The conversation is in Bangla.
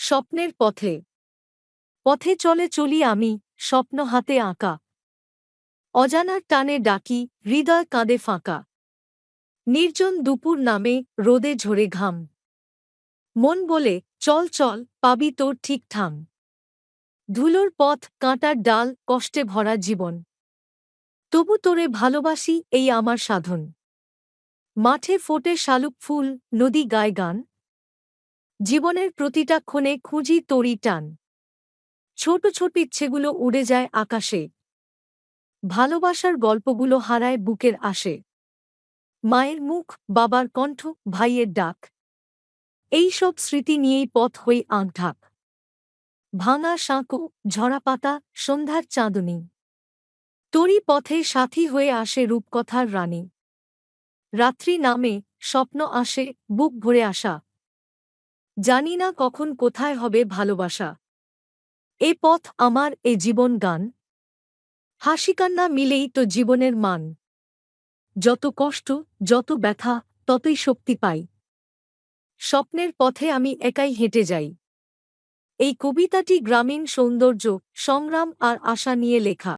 স্বপ্নের পথে পথে চলে চলি আমি, স্বপ্ন হাতে আঁকা। অজানার টানে ডাকি, হৃদয় কাঁদে ফাঁকা। নির্জন দুপুর নামে, রোদে ঝরে ঘাম। মন বলে, চল চল, পাবি তোর ঠিক ঠাম। ধুলোর পথ, কাঁটার ডাল, কষ্টে ভরা জীবন। তবু তোরে ভালোবাসি, এই আমার সাধন। মাঠে ফোটে শালুক ফুল, নদী গায় গান। জীবনের প্রতিটা ক্ষণে খুঁজি তোরই টান। ছোট ছোট ইচ্ছেগুলো উড়ে যায় আকাশে। ভালোবাসার গল্পগুলো হারায় বুকের আসে। মায়ের মুখ, বাবার কণ্ঠ, ভাইয়ের ডাক। এই সব স্মৃতি নিয়েই পথ হই আঁকঢাক। ভাঙা সাঁকো, ঝরা পাতা, সন্ধ্যার চাঁদনী। তোরই পথে সাথী হয়ে আসে রূপকথার রানী। রাত্রি নামে, স্বপ্ন আসে, বুক ভরে আসা। জানি না কখন কোথায় হবে ভালোবাসা। এ পথ আমার, এ জীবন গান। হাসিকান্না মিলেই তো জীবনের মান। যত কষ্ট, যত ব্যথা, ততই শক্তি পাই। স্বপ্নের পথে আমি একাই হেঁটে যাই। এই কবিতাটি গ্রামীণ সৌন্দর্য, সংগ্রাম আর আশা নিয়ে লেখা।